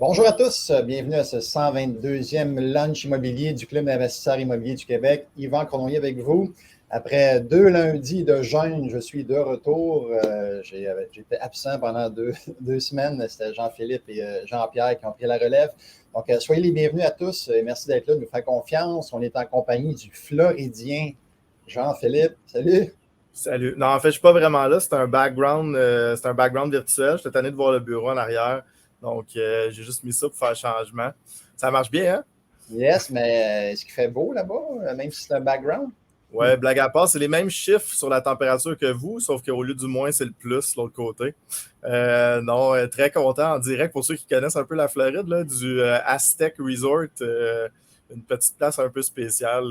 Bonjour à tous, bienvenue à ce 122e lunch immobilier du Club d'investisseurs immobiliers du Québec. Yvan Cournoyer avec vous. Après 2 lundis de jeûne, je suis de retour. J'étais absent pendant deux semaines. C'était Jean-Philippe et Jean-Pierre qui ont pris la relève. Donc, soyez les bienvenus à tous et merci d'être là, de nous faire confiance. On est en compagnie du Floridien Jean-Philippe. Salut! Salut. Non, en fait, je ne suis pas vraiment là. C'est un background virtuel. Je suis tanné de voir le bureau en arrière. Donc, j'ai juste mis ça pour faire le changement. Ça marche bien, hein? Yes, mais est-ce qu'il fait beau là-bas, même si c'est un background? Ouais, blague à part, c'est les mêmes chiffres sur la température que vous, sauf qu'au lieu du moins, c'est le plus, l'autre côté. Non, très content en direct pour ceux qui connaissent un peu la Floride, là, du Aztec Resort, une petite place un peu spéciale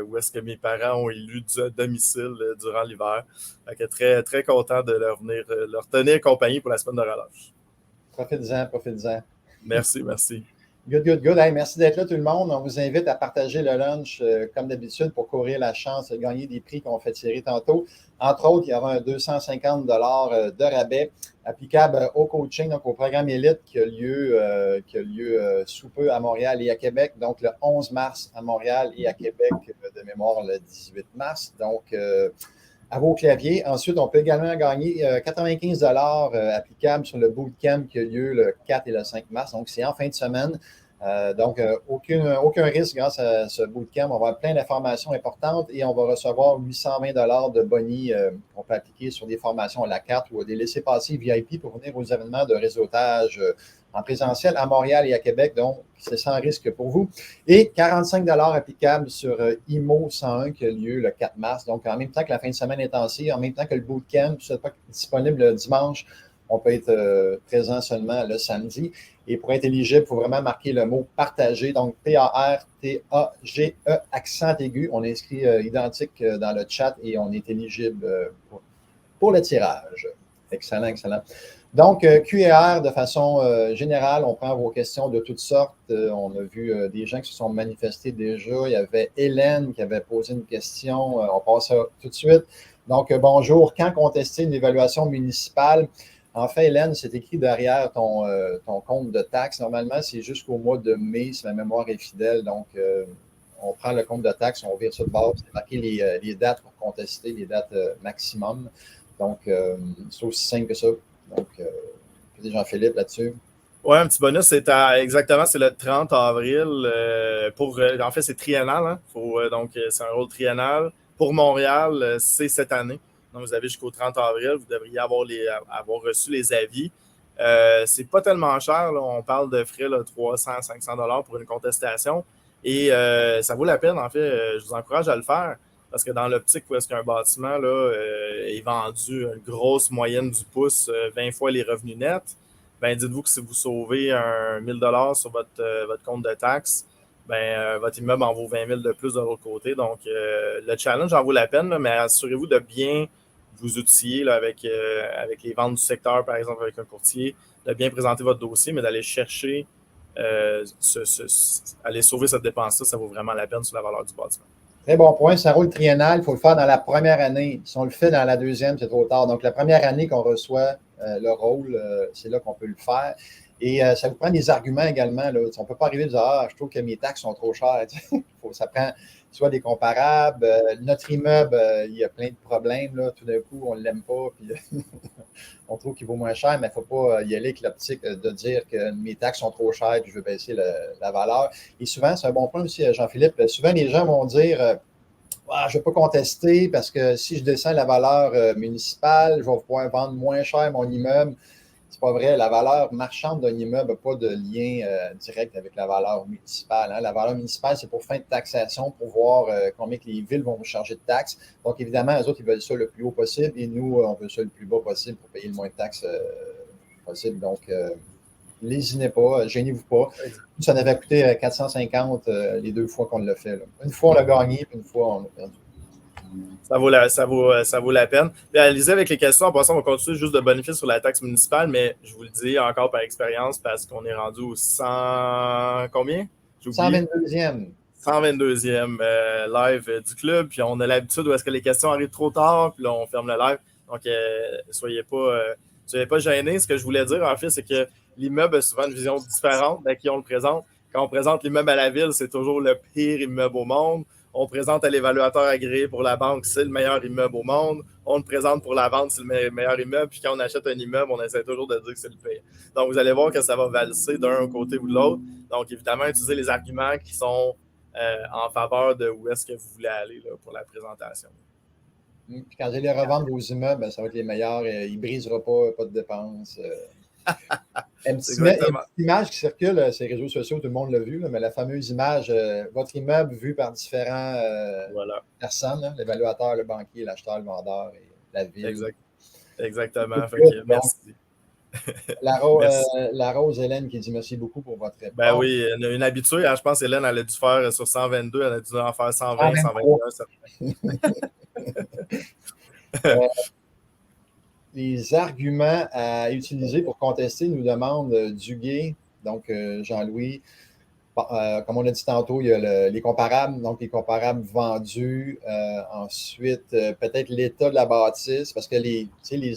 où est-ce que mes parents ont élu du domicile durant l'hiver. Fait que très, très content de leur tenir compagnie pour la semaine de relâche. Profitez-en, profitez-en. Merci, merci. Good, good, good. Hey, merci d'être là, tout le monde. On vous invite à partager le lunch, comme d'habitude, pour courir la chance de gagner des prix qu'on fait tirer tantôt. Entre autres, il y aura un 250 de rabais applicable au coaching, donc au programme Élite qui a lieu sous peu à Montréal et à Québec. Donc, le 11 mars à Montréal et à Québec, de mémoire, le 18 mars. Donc, à vos claviers. Ensuite, on peut également gagner 95 applicables sur le bootcamp qui a lieu le 4 et le 5 mars. Donc, c'est en fin de semaine. Donc, aucun risque grâce à ce bootcamp. On va avoir plein d'informations importantes et on va recevoir 820 de bonus qu'on peut appliquer sur des formations à la carte ou des laissez-passer VIP pour venir aux événements de réseautage en présentiel à Montréal et à Québec. Donc, c'est sans risque pour vous. Et 45 applicables sur IMO 101 qui a lieu le 4 mars. Donc, en même temps que la fin de semaine intensive, en même temps que le bootcamp, ce n'est pas disponible le dimanche, on peut être présent seulement le samedi. Et pour être éligible, il faut vraiment marquer le mot partager. Donc, P-A-R-T-A-G-E, accent aigu. On inscrit identique dans le chat et on est éligible pour le tirage. Excellent, excellent. Donc, Q&R de façon générale, on prend vos questions de toutes sortes. On a vu des gens qui se sont manifestés déjà. Il y avait Hélène qui avait posé une question. On passe tout de suite. Donc, bonjour. Quand contester une évaluation municipale? En fait, Hélène, c'est écrit derrière ton compte de taxes. Normalement, c'est jusqu'au mois de mai, si ma mémoire est fidèle. Donc, on prend le compte de taxes, on vire ça de base, c'est marqué les dates pour contester, les dates maximum. Donc, c'est aussi simple que ça. Donc, Jean-Philippe là-dessus. Oui, un petit bonus, exactement, c'est le 30 avril. En fait, c'est triennal. Hein? C'est un rôle triennal. Pour Montréal, c'est cette année. Donc, vous avez jusqu'au 30 avril. Vous devriez avoir reçu les avis. C'est pas tellement cher. Là. On parle de frais là, 300, 500 pour une contestation. Et ça vaut la peine, en fait. Je vous encourage à le faire. Parce que dans l'optique où est-ce qu'un bâtiment là, est vendu une grosse moyenne du pouce, 20 fois les revenus nets, ben dites-vous que si vous sauvez un 1 000 sur votre compte de taxes, votre immeuble en vaut 20 000 de plus de l'autre côté. Donc, le challenge en vaut la peine, là, mais assurez-vous de bien vous outiller là, avec les ventes du secteur, par exemple, avec un courtier, de bien présenter votre dossier, mais d'aller chercher, aller sauver cette dépense-là, ça vaut vraiment la peine sur la valeur du bâtiment. Très bon point. C'est un rôle triennal. Il faut le faire dans la première année. Si on le fait dans la deuxième, c'est trop tard. Donc, la première année qu'on reçoit le rôle, c'est là qu'on peut le faire. Et ça vous prend des arguments également. Là. On ne peut pas arriver à dire je trouve que mes taxes sont trop chères. Ça prend soit des comparables. Notre immeuble, il y a plein de problèmes. Là. Tout d'un coup, on ne l'aime pas. Puis, on trouve qu'il vaut moins cher, mais il ne faut pas y aller avec l'optique de dire que mes taxes sont trop chères et que je veux baisser la valeur. Et souvent, c'est un bon point aussi, Jean-Philippe, souvent les gens vont dire je ne vais pas contester parce que si je descends la valeur municipale, je vais pouvoir vendre moins cher mon immeuble. C'est pas vrai. La valeur marchande d'un immeuble n'a pas de lien direct avec la valeur municipale. Hein. La valeur municipale, c'est pour fin de taxation, pour voir combien que les villes vont vous charger de taxes. Donc, évidemment, eux autres, ils veulent ça le plus haut possible et nous, on veut ça le plus bas possible pour payer le moins de taxes possible. Donc, lésinez pas, gênez-vous pas. Ça nous avait coûté 450 les deux fois qu'on l'a fait. Là. Une fois, on l'a gagné, puis une fois, on l'a perdu. Ça vaut la peine. Puis allez-y avec les questions. En passant, on va continuer juste de bonifier sur la taxe municipale, mais je vous le dis encore par expérience parce qu'on est rendu au 100... Combien? 122e. 122e live du club. Puis on a l'habitude où est-ce que les questions arrivent trop tard, puis là, on ferme le live. Donc, soyez pas gênés. Ce que je voulais dire, en fait, c'est que l'immeuble a souvent une vision différente de qui on le présente. Quand on présente l'immeuble à la ville, c'est toujours le pire immeuble au monde. On présente à l'évaluateur agréé pour la banque, c'est le meilleur immeuble au monde. On le présente pour la vente, c'est le meilleur immeuble. Puis quand on achète un immeuble, on essaie toujours de dire que c'est le pire. Donc, vous allez voir que ça va valser d'un côté ou de l'autre. Donc, évidemment, utilisez les arguments qui sont en faveur de où est-ce que vous voulez aller là, pour la présentation. Puis quand vous allez revendre vos immeubles, ben, ça va être les meilleurs. Il ne brisera pas de dépenses. Une petite image qui circule sur les réseaux sociaux, tout le monde l'a vu, là, mais la fameuse image, votre immeuble vu par différents personnes, là, l'évaluateur, le banquier, l'acheteur, le vendeur et la ville. Exactement. Fait que, merci. La Rose Hélène qui dit merci beaucoup pour votre réponse. Ben oui, une habituée, hein, je pense Hélène, elle a dû faire sur 122, elle a dû en faire 120, 121. Les arguments à utiliser pour contester, nous demande Duguay, donc Jean-Louis. Comme on a dit tantôt, il y a les comparables, donc les comparables vendus. Ensuite, peut-être l'état de la bâtisse, parce que les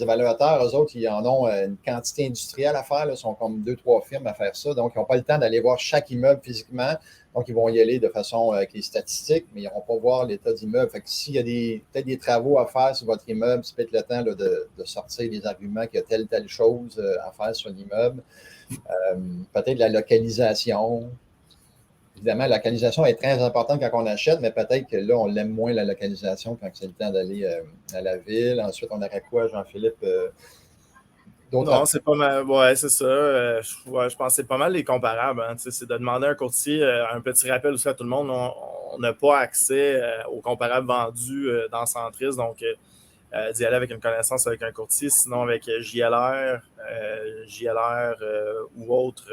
évaluateurs, eux autres, ils en ont une quantité industrielle à faire. Là, ils sont comme 2-3 firmes à faire ça. Donc, ils n'ont pas le temps d'aller voir chaque immeuble physiquement. Donc, ils vont y aller de façon avec les statistiques, mais ils n'iront pas voir l'état d'immeuble. Fait que s'il y a peut-être des travaux à faire sur votre immeuble, c'est peut-être le temps là, de sortir des arguments qu'il y a telle chose à faire sur l'immeuble. Peut-être la localisation. Évidemment, la localisation est très importante quand on achète, mais peut-être que là, on l'aime moins la localisation quand c'est le temps d'aller à la ville. Ensuite, on aurait quoi, Jean-Philippe? Non, c'est pas mal. Ouais, c'est ça. Je pense que c'est pas mal les comparables. Hein. C'est de demander à un courtier, un petit rappel aussi à tout le monde. On n'a pas accès aux comparables vendus dans Centris. Donc, d'y aller avec une connaissance avec un courtier, sinon avec JLR ou autre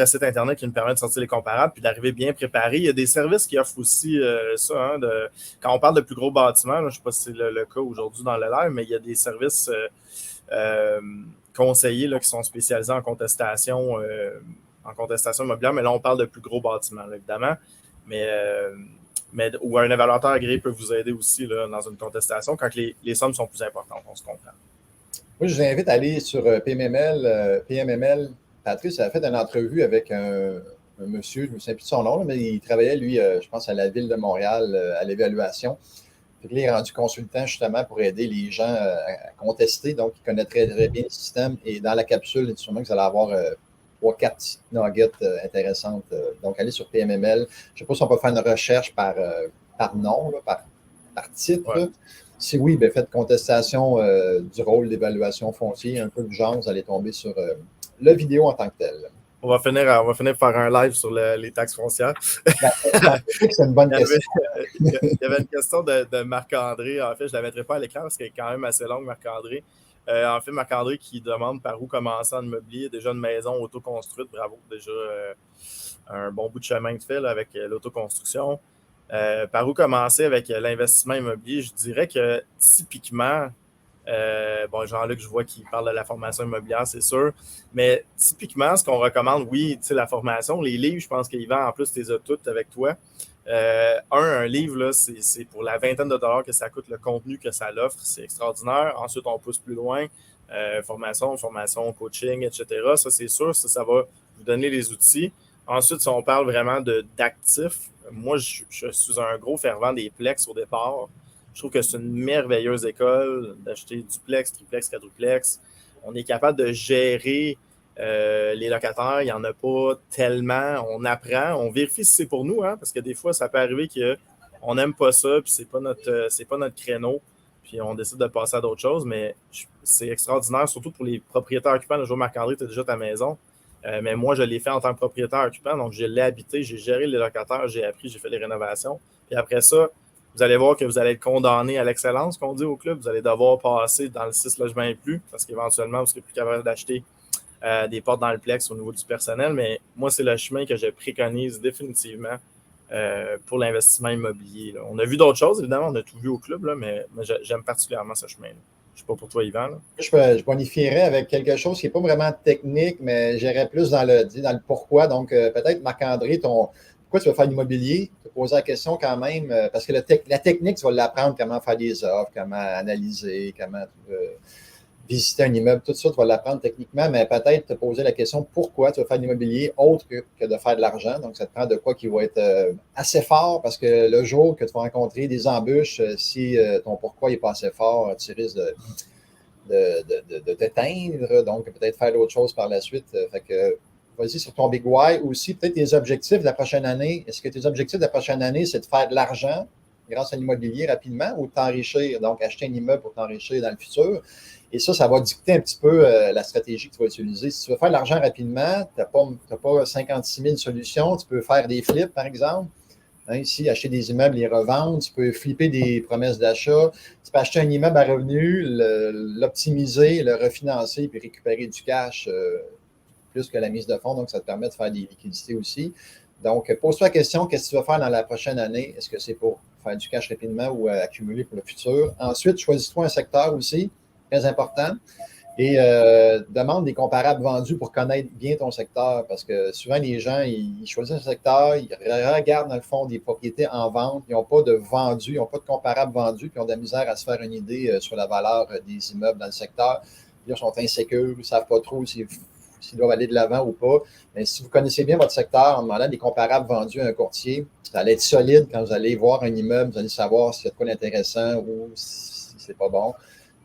site Internet qui nous permet de sortir les comparables puis d'arriver bien préparé. Il y a des services qui offrent aussi ça. Hein, quand on parle de plus gros bâtiments, là, je ne sais pas si c'est le cas aujourd'hui dans le live, mais il y a des services conseillers là, qui sont spécialisés en contestation immobilière, mais là, on parle de plus gros bâtiments, là, évidemment. Mais où un évaluateur agréé peut vous aider aussi là, dans une contestation quand les sommes sont plus importantes, on se comprend. Moi, je vous invite à aller sur PMML. Patrice a fait une entrevue avec un monsieur, je ne me souviens plus de son nom, mais il travaillait, lui, je pense, à la Ville de Montréal, à l'évaluation. Puis là, il est rendu consultant justement pour aider les gens à contester. Donc, il connaît très, très bien le système. Et dans la capsule, sûrement que vous allez avoir 3-4 nuggets intéressantes. Donc, allez sur PMML. Je ne sais pas si on peut faire une recherche par nom, là, par titre. Ouais. Si oui, bien, faites contestation du rôle d'évaluation foncier, un peu du genre, vous allez tomber sur la vidéo en tant que telle. On va finir par un live sur les taxes foncières. C'est une bonne question. Il y avait une question de Marc-André. En fait, je ne la mettrai pas à l'écran parce qu'elle est quand même assez longue, Marc-André. En fait, Marc-André qui demande par où commencer en immobilier. Déjà une maison autoconstruite, bravo. Déjà un bon bout de chemin de fait là, avec l'autoconstruction. Par où commencer avec l'investissement immobilier? Je dirais que typiquement, Jean-Luc, je vois qu'il parle de la formation immobilière, c'est sûr. Mais typiquement, ce qu'on recommande, oui, la formation, les livres, je pense qu'Yvan, en plus, tu les as toutes avec toi. Un livre, là, c'est pour la vingtaine de dollars que ça coûte le contenu que ça l'offre. C'est extraordinaire. Ensuite, on pousse plus loin. Formation, coaching, etc. Ça, c'est sûr, ça va vous donner les outils. Ensuite, si on parle vraiment d'actifs, moi, je suis un gros fervent des Plex au départ. Je trouve que c'est une merveilleuse école d'acheter duplex, triplex, quadruplex. On est capable de gérer les locataires. Il n'y en a pas tellement. On apprend, on vérifie si c'est pour nous, hein, parce que des fois, ça peut arriver qu'on n'aime pas ça, puis c'est pas notre créneau, puis on décide de passer à d'autres choses. Mais c'est extraordinaire, surtout pour les propriétaires occupants. Le jour Marc-André, tu as déjà ta maison. Mais moi, je l'ai fait en tant que propriétaire occupant, donc je l'ai habité, j'ai géré les locataires, j'ai appris, j'ai fait les rénovations. Puis après ça, vous allez voir que vous allez être condamné à l'excellence, qu'on dit au club. Vous allez devoir passer dans le 6 logements et plus, parce qu'éventuellement, vous serez plus capable d'acheter des portes dans le plex au niveau du personnel. Mais moi, c'est le chemin que je préconise définitivement pour l'investissement immobilier. Là. On a vu d'autres choses, évidemment, on a tout vu au club, là, mais j'aime particulièrement ce chemin-là. Je ne sais pas pour toi, Yvan. Là. Je bonifierais avec quelque chose qui n'est pas vraiment technique, mais j'irais plus dans le pourquoi. Donc, peut-être, Marc-André, pourquoi tu veux faire l'immobilier? Tu te poser la question quand même, parce que la technique, tu vas l'apprendre, comment faire des offres, comment analyser, comment visiter un immeuble, tout ça, tu vas l'apprendre techniquement, mais peut-être te poser la question pourquoi tu vas faire de l'immobilier autre que de faire de l'argent. Donc, ça te prend de quoi qui va être assez fort parce que le jour que tu vas rencontrer des embûches, si ton pourquoi n'est pas assez fort, tu risques de t'éteindre, donc peut-être faire d'autres choses par la suite. Fait que vas-y sur ton Big Why aussi, peut-être tes objectifs de la prochaine année. Est-ce que tes objectifs de la prochaine année, c'est de faire de l'argent grâce à l'immobilier rapidement ou de t'enrichir, donc acheter un immeuble pour t'enrichir dans le futur? Et ça va dicter un petit peu la stratégie que tu vas utiliser. Si tu veux faire de l'argent rapidement, tu n'as pas 56 000 solutions. Tu peux faire des flips, par exemple. Hein, ici, acheter des immeubles, les revendre. Tu peux flipper des promesses d'achat. Tu peux acheter un immeuble à revenu, l'optimiser, le refinancer, puis récupérer du cash plus que la mise de fonds. Donc, ça te permet de faire des liquidités aussi. Donc, pose-toi la question, qu'est-ce que tu vas faire dans la prochaine année? Est-ce que c'est pour faire du cash rapidement ou accumuler pour le futur? Ensuite, choisis-toi un secteur aussi, très important. Et demande des comparables vendus pour connaître bien ton secteur. Parce que souvent, les gens, ils choisissent un secteur, ils regardent dans le fond des propriétés en vente, ils n'ont pas de vendus, ils n'ont pas de comparables vendus, puis ils ont de la misère à se faire une idée sur la valeur des immeubles dans le secteur. Ils sont insécures, ils ne savent pas trop s'ils doivent aller de l'avant ou pas. Mais si vous connaissez bien votre secteur en demandant des comparables vendus à un courtier, ça allait être solide quand vous allez voir un immeuble, vous allez savoir s'il y a de quoi d'intéressant ou si c'est pas bon.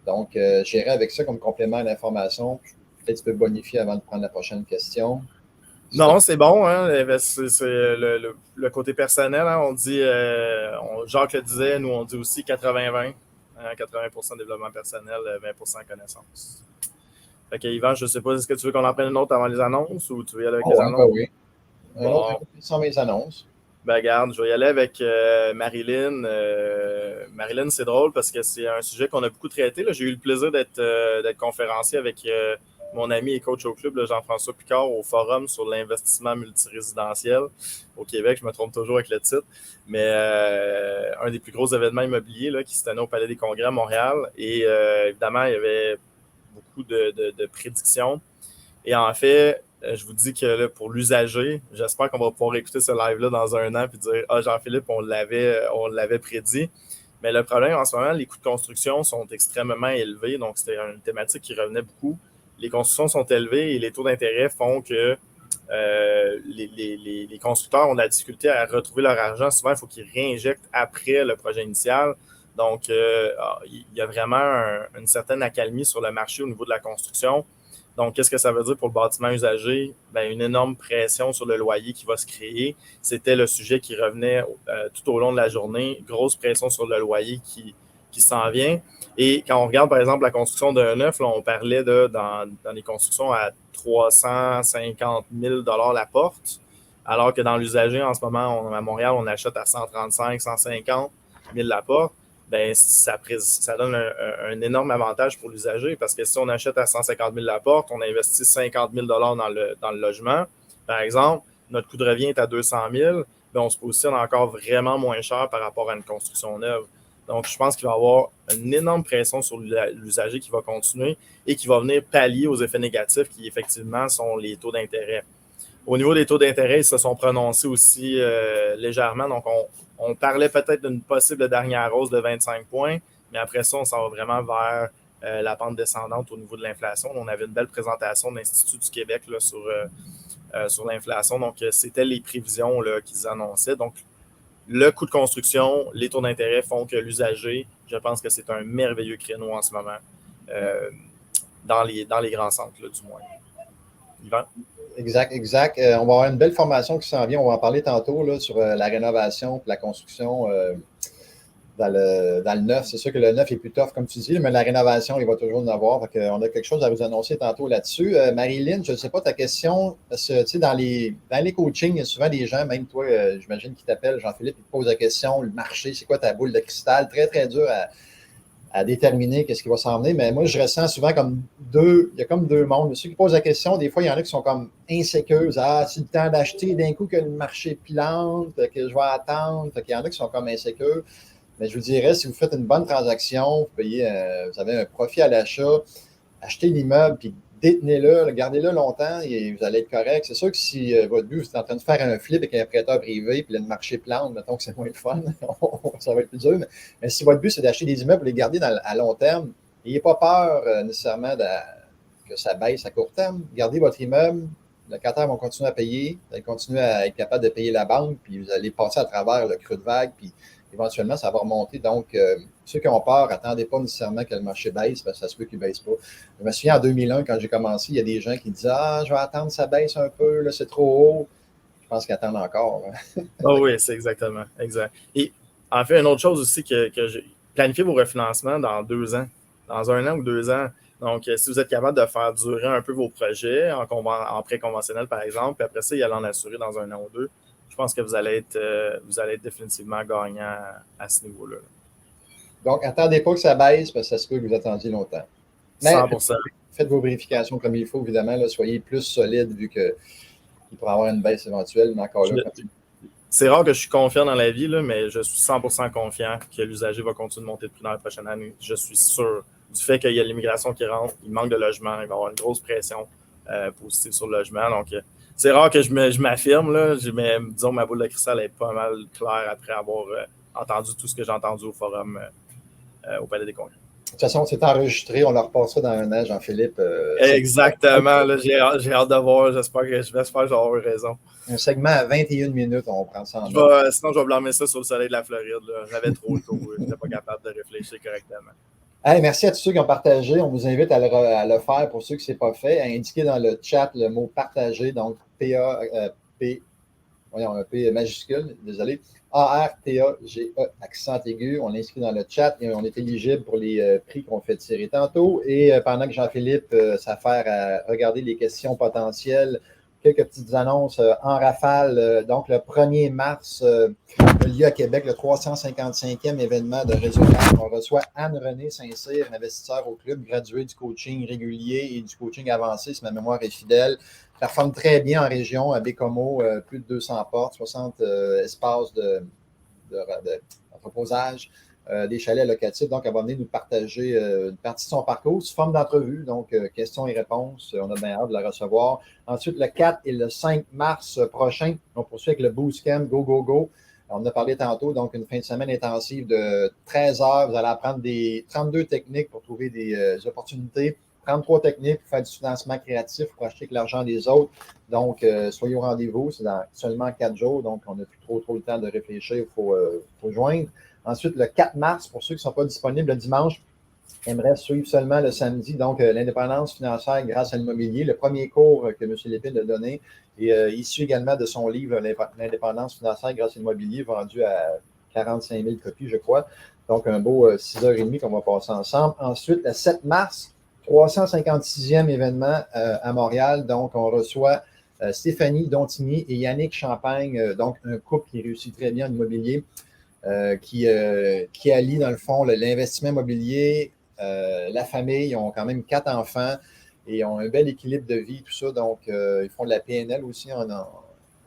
Donc, j'irai avec ça comme complément à l'information. Peut-être que tu peux bonifier avant de prendre la prochaine question. Non, c'est bon. Hein? C'est le côté personnel. Hein? On dit, Jacques le disait, nous on dit aussi 80-20. Hein? 80% développement personnel, 20% connaissance. Fait que Yvan, je ne sais pas, est-ce que tu veux qu'on en prenne une autre avant les annonces ou tu veux y aller avec les annonces? Oui. Un autre sans mes annonces. Ben, regarde, je vais y aller avec Marilyn. Marilyn, c'est drôle parce que c'est un sujet qu'on a beaucoup traité. Là. J'ai eu le plaisir d'être conférencier avec mon ami et coach au club, Jean-François Picard, au forum sur l'investissement multirésidentiel au Québec. Je me trompe toujours avec le titre. Mais un des plus gros événements immobiliers là, qui se tenait au Palais des Congrès à Montréal. Et évidemment, il y avait beaucoup de prédictions. Et en fait, je vous dis que là, pour l'usager, j'espère qu'on va pouvoir écouter ce live-là dans un an et dire « Ah, Jean-Philippe, on l'avait prédit. » Mais le problème, en ce moment, les coûts de construction sont extrêmement élevés. Donc, c'était une thématique qui revenait beaucoup. Les constructions sont élevées et les taux d'intérêt font que les constructeurs ont de la difficulté à retrouver leur argent. Souvent, il faut qu'ils réinjectent après le projet initial. Donc, il y a vraiment une certaine accalmie sur le marché au niveau de la construction. Donc, qu'est-ce que ça veut dire pour le bâtiment usagé? Bien, une énorme pression sur le loyer qui va se créer. C'était le sujet qui revenait tout au long de la journée. Grosse pression sur le loyer qui s'en vient. Et quand on regarde, par exemple, la construction d'un neuf, là, on parlait dans les constructions à 350 000 la porte, alors que dans l'usager, en ce moment, à Montréal, on achète à 135 150 000 la porte. Ben, ça donne un énorme avantage pour l'usager parce que si on achète à 150 000 la porte, on investit 50 000 dans le logement. Par exemple, notre coût de revient est à 200 000, ben, on se positionne encore vraiment moins cher par rapport à une construction neuve. Donc, je pense qu'il va y avoir une énorme pression sur l'usager qui va continuer et qui va venir pallier aux effets négatifs qui, effectivement, sont les taux d'intérêt. Au niveau des taux d'intérêt, ils se sont prononcés aussi légèrement. Donc, on parlait peut-être d'une possible dernière hausse de 25 points, mais après ça, on s'en va vraiment vers la pente descendante au niveau de l'inflation. On avait une belle présentation de l'Institut du Québec là, sur l'inflation. Donc, c'était les prévisions là, qu'ils annonçaient. Donc, le coût de construction, les taux d'intérêt font que l'usager, je pense que c'est un merveilleux créneau en ce moment dans les grands centres, là, du moins. Yvan? Exact. On va avoir une belle formation qui s'en vient. On va en parler tantôt là, sur la rénovation et la construction dans le neuf. C'est sûr que le neuf est plus tough, comme tu dis, mais la rénovation, il va toujours en avoir. On a quelque chose à vous annoncer tantôt là-dessus. Marilyn, je ne sais pas ta question, parce que tu sais, dans les coachings, il y a souvent des gens, même toi, j'imagine, qui t'appellent, Jean-Philippe, ils te posent la question, le marché, c'est quoi ta boule de cristal? Très, très dur à déterminer qu'est-ce qui va s'en venir. Mais moi, je ressens souvent il y a comme deux mondes. Ceux qui posent la question, des fois, il y en a qui sont comme insécures. Ah, c'est le temps d'acheter d'un coup que le marché plante, que je vais attendre. Il y en a qui sont comme insécures. Mais je vous dirais, si vous faites une bonne transaction, vous avez un profit à l'achat, achetez l'immeuble, puis détenez-le, gardez-le longtemps et vous allez être correct. C'est sûr que si votre but, vous êtes en train de faire un flip avec un prêteur privé, puis le marché plante, mettons que c'est moins le fun, ça va être plus dur. Mais si votre but, c'est d'acheter des immeubles et les garder à long terme, N'ayez pas peur nécessairement que ça baisse à court terme. Gardez votre immeuble. Les locataires vont continuer à payer. Vous allez continuer à être capable de payer la banque, puis vous allez passer à travers le creux de vague, puis éventuellement, ça va remonter. Donc, ceux qui ont peur, attendez pas nécessairement que le marché baisse, parce que ça se peut qu'il ne baisse pas. Je me souviens, en 2001, quand j'ai commencé, il y a des gens qui disaient « Ah, je vais attendre que ça baisse un peu, là, c'est trop haut. » Je pense qu'ils attendent encore. Oh oui, c'est exactement. Exact. Et en fait, une autre chose aussi planifiez vos refinancements dans 2 ans, dans 1 an ou 2 ans. Donc, si vous êtes capable de faire durer un peu vos projets en prêt conventionnel, par exemple, puis après ça, y aller en assurer dans 1 an ou 2, je pense que vous allez être définitivement gagnant à ce niveau-là. Donc, attendez pas que ça baisse, parce que ça se peut que vous attendiez longtemps. Mais 100%. faites vos vérifications comme il faut, évidemment. Là, soyez plus solide vu qu'il pourrait y avoir une baisse éventuelle, mais encore là. C'est rare que je suis confiant dans la vie, là, mais je suis 100% confiant que l'usager va continuer de monter de prix dans la prochaine année. Je suis sûr du fait qu'il y a l'immigration qui rentre, il manque de logement, il va y avoir une grosse pression positive sur le logement. Donc, c'est rare que je m'affirme, là, mais disons ma boule de cristal est pas mal claire après avoir entendu tout ce que j'ai entendu au forum au Palais des Congrès. De toute façon, c'est enregistré. On leur repassera dans 1 an, Jean-Philippe. Exactement. Là, j'ai hâte de voir. J'espère que je vais avoir raison. Un segment à 21 minutes, on prend ça en note. Sinon, je vais blâmer ça sur le soleil de la Floride. J'avais trop tôt. Je n'étais pas capable de réfléchir correctement. Hey, merci à tous ceux qui ont partagé. On vous invite à le faire pour ceux qui ne sont pas fait, à indiquer dans le chat le mot partager, donc P majuscule, désolé, A-R-T-A-G-E, accent aigu. On l'inscrit dans le chat et on est éligible pour les prix qu'on fait tirer tantôt. Et pendant que Jean-Philippe s'affaire à regarder les questions potentielles, quelques petites annonces en rafale. Donc, le 1er mars, a lieu à Québec le 355e événement de Réseau Banque. On reçoit Anne-Renée Saint-Cyr, investisseur au club, graduée du coaching régulier et du coaching avancé, si ma mémoire est fidèle. Ça performe très bien en région, à Bécomo, plus de 200 portes, 60 espaces d'entreposage, des chalets locatifs. Donc, elle va venir nous partager une partie de son parcours sous forme d'entrevue. Donc, questions et réponses. On a bien hâte de la recevoir. Ensuite, le 4 et le 5 mars prochain, on poursuit avec le Boost Camp Go, Go, Go. On en a parlé tantôt, donc une fin de semaine intensive de 13 heures. Vous allez apprendre des 32 techniques pour trouver des opportunités, 33 techniques pour faire du financement créatif, pour acheter avec l'argent des autres. Donc, soyez au rendez-vous. C'est dans seulement 4 jours, donc on n'a plus trop le temps de réfléchir. Il faut joindre. Ensuite, le 4 mars, pour ceux qui ne sont pas disponibles le dimanche, j'aimerais suivre seulement le samedi, donc l'indépendance financière grâce à l'immobilier. Le premier cours que M. Lépine a donné est issu également de son livre L'indépendance financière grâce à l'immobilier, vendu à 45 000 copies, je crois. Donc, un beau 6h30 qu'on va passer ensemble. Ensuite, le 7 mars, 356e événement à Montréal. Donc, on reçoit Stéphanie Dontigny et Yannick Champagne, donc un couple qui réussit très bien en immobilier, qui allie, dans le fond, l'investissement immobilier, la famille. Ils ont quand même 4 enfants et ont un bel équilibre de vie, tout ça. Donc, ils font de la PNL aussi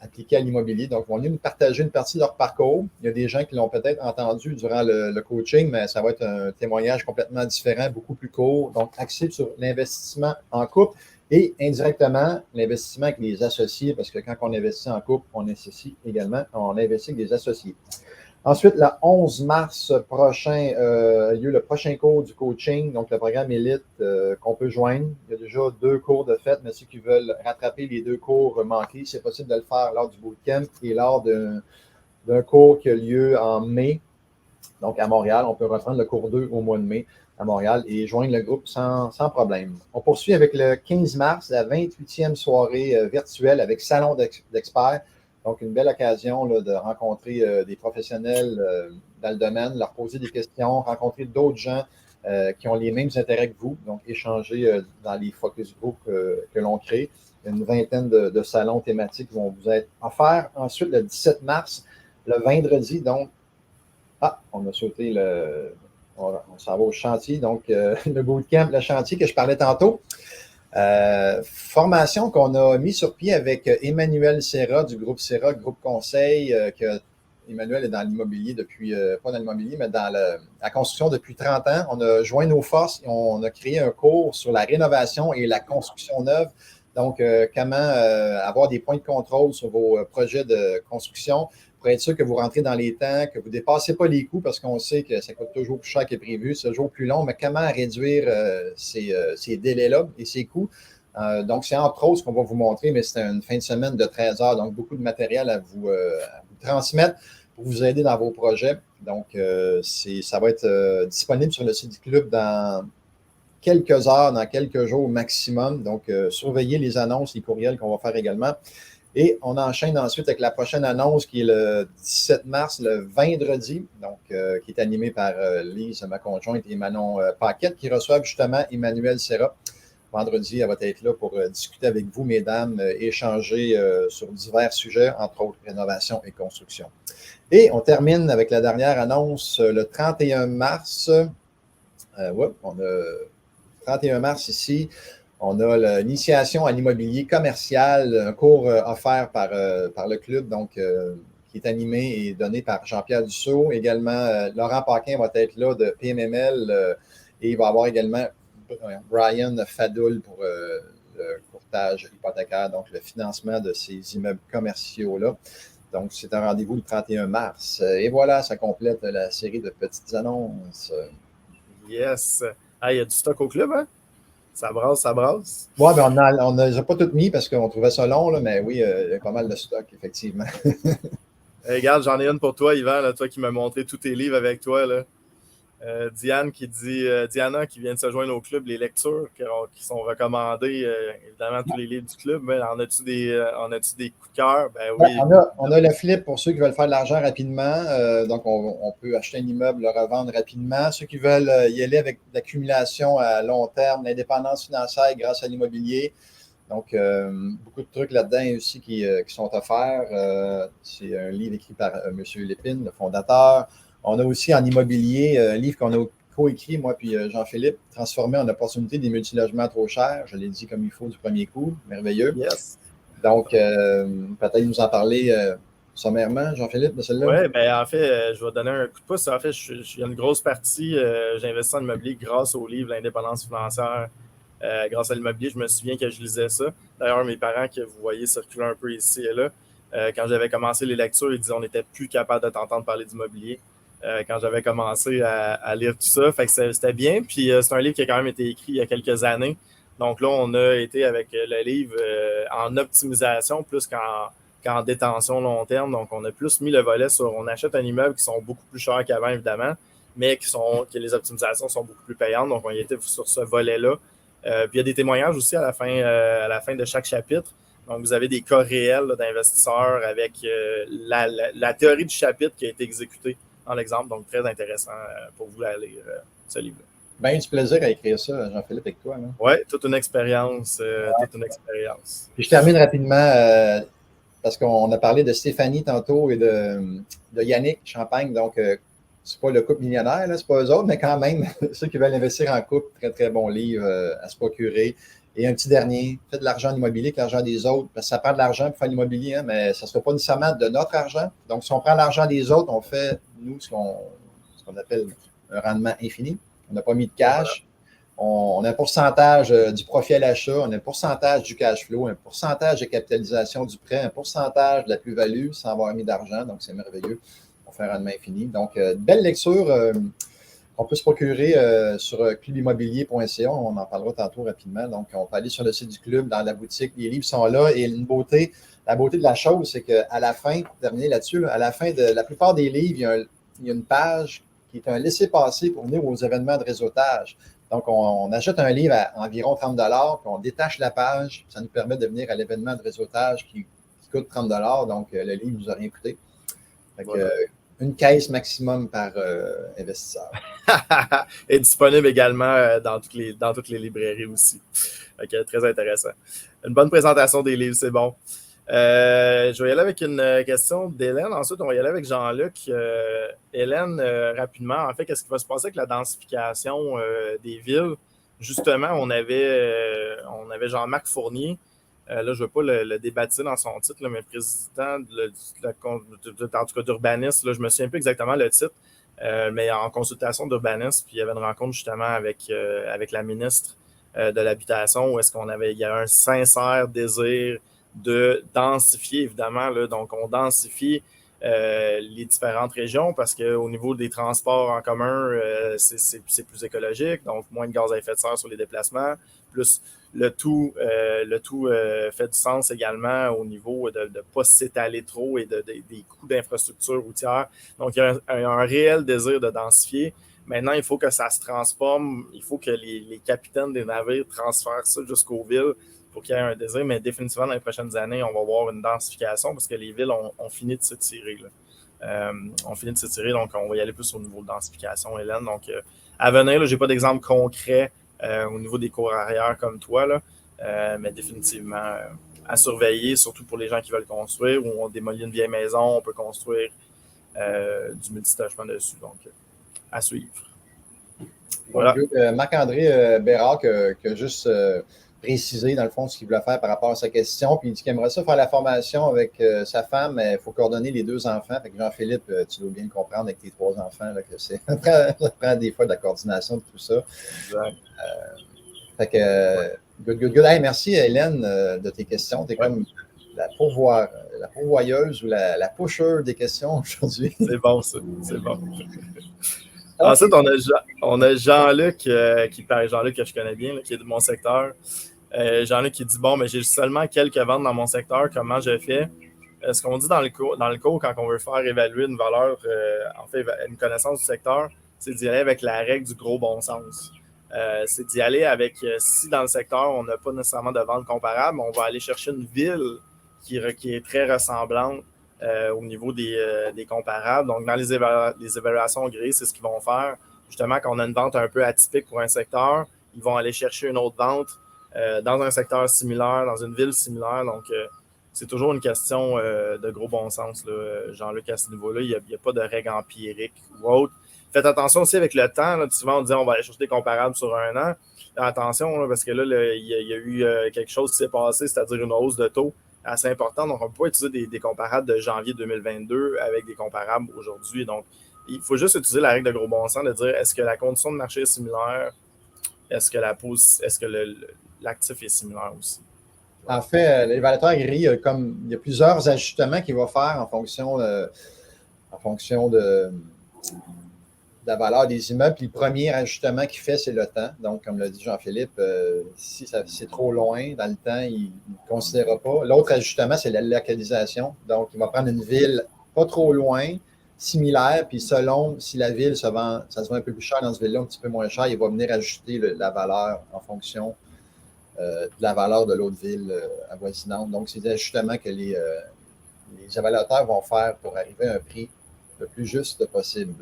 appliquée à l'immobilier. Donc, ils vont venir nous partager une partie de leur parcours. Il y a des gens qui l'ont peut-être entendu durant le coaching, mais ça va être un témoignage complètement différent, beaucoup plus court. Donc, axé sur l'investissement en couple et indirectement l'investissement avec les associés, parce que quand on investit en couple, on investit avec des associés. Ensuite, le 11 mars prochain, a lieu le prochain cours du coaching, donc le programme Élite qu'on peut joindre. Il y a déjà 2 cours de fait, mais ceux qui veulent rattraper les 2 cours manqués, c'est possible de le faire lors du bootcamp et lors d'un cours qui a lieu en mai. Donc, à Montréal, on peut reprendre le cours 2 au mois de mai à Montréal et joindre le groupe sans problème. On poursuit avec le 15 mars, la 28e soirée virtuelle avec Salon d'experts. Donc, une belle occasion là, de rencontrer des professionnels dans le domaine, leur poser des questions, rencontrer d'autres gens qui ont les mêmes intérêts que vous, donc échanger dans les focus group que l'on crée. Il y a une vingtaine de salons thématiques qui vont vous être offerts. Ensuite, le 17 mars, le vendredi, donc, on a sauté on s'en va au chantier, donc le bootcamp, le chantier que je parlais tantôt. Formation qu'on a mis sur pied avec Emmanuel Serra du groupe Serra, groupe conseil, que Emmanuel est dans l'immobilier depuis, pas dans l'immobilier, mais dans la construction depuis 30 ans. On a joint nos forces et on a créé un cours sur la rénovation et la construction neuve. Donc, comment avoir des points de contrôle sur vos projets de construction, pour être sûr que vous rentrez dans les temps, que vous ne dépassez pas les coûts, parce qu'on sait que ça coûte toujours plus cher que prévu, c'est toujours plus long, mais comment réduire ces délais-là et ces coûts? Donc, c'est entre autres ce qu'on va vous montrer, mais c'est une fin de semaine de 13 heures, donc beaucoup de matériel à vous transmettre pour vous aider dans vos projets. Donc, ça va être disponible sur le site du club dans quelques heures, dans quelques jours maximum. Donc, surveillez les annonces, les courriels qu'on va faire également. Et on enchaîne ensuite avec la prochaine annonce qui est le 17 mars, le vendredi, donc qui est animée par Lise, ma conjointe, et Manon Paquette, qui reçoivent justement Emmanuel Serra. Vendredi, elle va être là pour discuter avec vous, mesdames, échanger sur divers sujets, entre autres rénovation et construction. Et on termine avec la dernière annonce le 31 mars. On a 31 mars ici. On a l'initiation à l'immobilier commercial, un cours offert par le club, donc qui est animé et donné par Jean-Pierre Dussault. Également, Laurent Paquin va être là de PMML et il va y avoir également Brian Fadoul pour le courtage hypothécaire, donc le financement de ces immeubles commerciaux-là. Donc, c'est un rendez-vous le 31 mars. Et voilà, ça complète la série de petites annonces. Yes! Ah, il y a du stock au club, hein? Ça brasse, ça brasse. Oui, ben on ne les a pas toutes mis parce qu'on trouvait ça long, là, mais oui, il y a pas mal de stock, effectivement. Hey, regarde, j'en ai une pour toi, Yvan, là, toi qui m'as montré tous tes livres avec toi. Là. Diane qui dit, Diana qui vient de se joindre au club, les lectures qui sont recommandées, évidemment, tous les livres du club. Mais en as-tu des coups de cœur? Ben oui. On a le flip pour ceux qui veulent faire de l'argent rapidement. Donc, on peut acheter un immeuble, le revendre rapidement. Ceux qui veulent y aller avec l'accumulation à long terme, l'indépendance financière grâce à l'immobilier. Donc, beaucoup de trucs là-dedans aussi qui sont offerts. C'est un livre écrit par M. Lépine, le fondateur. On a aussi en immobilier un livre qu'on a coécrit, moi puis Jean-Philippe, Transformer en opportunité des multilogements trop chers. Je l'ai dit comme il faut du premier coup. Merveilleux. Yes. Donc, peut-être nous en parler sommairement, Jean-Philippe, de celle-là. Oui, ben en fait, je vais donner un coup de pouce. En fait, il y a une grosse partie, j'investis en immobilier grâce au livre L'indépendance financière. Grâce à l'immobilier, je me souviens que je lisais ça. D'ailleurs, mes parents, que vous voyez circuler un peu ici et là, quand j'avais commencé les lectures, ils disaient qu'on n'était plus capable de t'entendre parler d'immobilier. Quand j'avais commencé à lire tout ça. Fait que c'était bien. Puis c'est un livre qui a quand même été écrit il y a quelques années. Donc là, on a été avec le livre en optimisation plus qu'en détention long terme. Donc, on a plus mis le volet sur on achète un immeuble qui sont beaucoup plus chers qu'avant, évidemment, mais que les optimisations sont beaucoup plus payantes. Donc, on y était sur ce volet-là. Puis il y a des témoignages aussi à la fin de chaque chapitre. Donc, vous avez des cas réels là, d'investisseurs avec la théorie du chapitre qui a été exécutée dans l'exemple. Donc, très intéressant pour vous à lire ce livre-là. Bien du plaisir à écrire ça, Jean-Philippe, avec toi. Oui, toute une expérience. Toute une expérience. Puis je termine rapidement parce qu'on a parlé de Stéphanie tantôt et de Yannick Champagne. Donc, c'est pas le couple millionnaire, là, c'est pas eux autres, mais quand même, ceux qui veulent investir en couple, très, très bon livre à se procurer. Et un petit dernier, faites de l'argent en immobilier que l'argent des autres, parce que ça prend de l'argent pour faire l'immobilier, hein, mais ça ne sera pas nécessairement de notre argent. Donc, si on prend l'argent des autres, on fait, nous, ce qu'on appelle un rendement infini. On n'a pas mis de cash. On a un pourcentage du profit à l'achat, on a un pourcentage du cash flow, un pourcentage de capitalisation du prêt, un pourcentage de la plus-value sans avoir mis d'argent. Donc, c'est merveilleux. On fait un rendement infini. Donc, belle lecture. On peut se procurer sur clubimmobilier.ca. On en parlera tantôt rapidement. Donc, on peut aller sur le site du club, dans la boutique. Les livres sont là. Et la beauté de la chose, c'est qu'à la fin, pour terminer là-dessus, à la fin de la plupart des livres, il y a une page qui est un laissez-passer pour venir aux événements de réseautage. Donc, on achète un livre à environ 30 $, puis on détache la page. Ça nous permet de venir à l'événement de réseautage qui coûte 30 $. Donc, le livre ne nous a rien coûté. Fait que, une caisse maximum par investisseur. Et disponible également dans toutes les librairies aussi. Okay, très intéressant. Une bonne présentation des livres, c'est bon. Je vais y aller avec une question d'Hélène. Ensuite, on va y aller avec Jean-Luc. Hélène, rapidement, en fait, qu'est-ce qui va se passer avec la densification des villes? Justement, on avait Jean-Marc Fournier. Là, je ne veux pas le débattre dans son titre, là, mais président en tout cas d'urbanisme. Je ne me souviens plus exactement le titre, mais en consultation d'urbanisme, puis il y avait une rencontre justement avec la ministre de l'Habitation où il y a un sincère désir de densifier, évidemment. Là, donc, on densifie les différentes régions parce qu'au niveau des transports en commun, c'est plus écologique, donc moins de gaz à effet de serre sur les déplacements, plus le tout fait du sens également au niveau de ne pas s'étaler trop et des coûts d'infrastructure routière. Donc, il y a un réel désir de densifier. Maintenant, il faut que ça se transforme, il faut que les capitaines des navires transfèrent ça jusqu'aux villes pour qu'il y ait un désir, mais définitivement, dans les prochaines années, on va voir une densification parce que les villes ont fini de s'étirer. On finit de s'étirer, donc on va y aller plus au niveau de densification, Hélène. Donc, à venir, je n'ai pas d'exemple concret au niveau des cours arrière comme toi, là, mais définitivement à surveiller, surtout pour les gens qui veulent construire ou on démolit une vieille maison, on peut construire du multilogement dessus. Donc, à suivre. Voilà. Marc-André Bérard qui a juste précisé, dans le fond, ce qu'il voulait faire par rapport à sa question. Puis il dit qu'il aimerait ça faire la formation avec sa femme, mais il faut coordonner les 2 enfants. Fait que Jean-Philippe, tu dois bien le comprendre avec tes 3 enfants, là, que ça prend des fois de la coordination de tout ça. Fait que, good. Hey, merci, Hélène, de tes questions. Tu es comme la pourvoyeuse ou la pusher des questions aujourd'hui. C'est bon, ça. C'est bon. Ensuite, on a Jean-Luc, Jean-Luc que je connais bien, là, qui est de mon secteur. Jean-Luc qui dit, bon, mais j'ai seulement quelques ventes dans mon secteur, comment je fais? Ce qu'on dit dans le cours, quand on veut faire évaluer une valeur, en fait, une connaissance du secteur, c'est d'y aller avec la règle du gros bon sens. C'est d'y aller avec, si dans le secteur, on n'a pas nécessairement de vente comparable, on va aller chercher une ville qui est très ressemblante au niveau des comparables. Donc, dans les évaluations grilles, c'est ce qu'ils vont faire. Justement, quand on a une vente un peu atypique pour un secteur, ils vont aller chercher une autre vente dans un secteur similaire, dans une ville similaire. Donc, c'est toujours une question de gros bon sens, là, Jean-Luc, à ce niveau-là. Il n'y a pas de règle empirique ou autre. Faites attention aussi avec le temps. Là, souvent, on dit on va aller chercher des comparables sur un an. Attention, là, parce que là, il y a eu quelque chose qui s'est passé, c'est-à-dire une hausse de taux assez importante. Donc, on ne peut pas utiliser des comparables de janvier 2022 avec des comparables aujourd'hui. Donc, il faut juste utiliser la règle de gros bon sens de dire est-ce que la condition de marché est similaire? Est-ce que l'actif est similaire aussi? En fait, l'évaluateur gris, il y a plusieurs ajustements qu'il va faire en fonction de la valeur des immeubles. Puis le premier ajustement qu'il fait, c'est le temps. Donc, comme l'a dit Jean-Philippe, si c'est trop loin dans le temps, il ne considérera pas. L'autre ajustement, c'est la localisation. Donc, il va prendre une ville pas trop loin, similaire, puis selon si la ville ça se vend un peu plus cher dans cette ville-là, un petit peu moins cher, il va venir ajuster la valeur en fonction de la valeur de l'autre ville avoisinante. Donc, c'est des ajustements que les évaluateurs vont faire pour arriver à un prix le plus juste possible.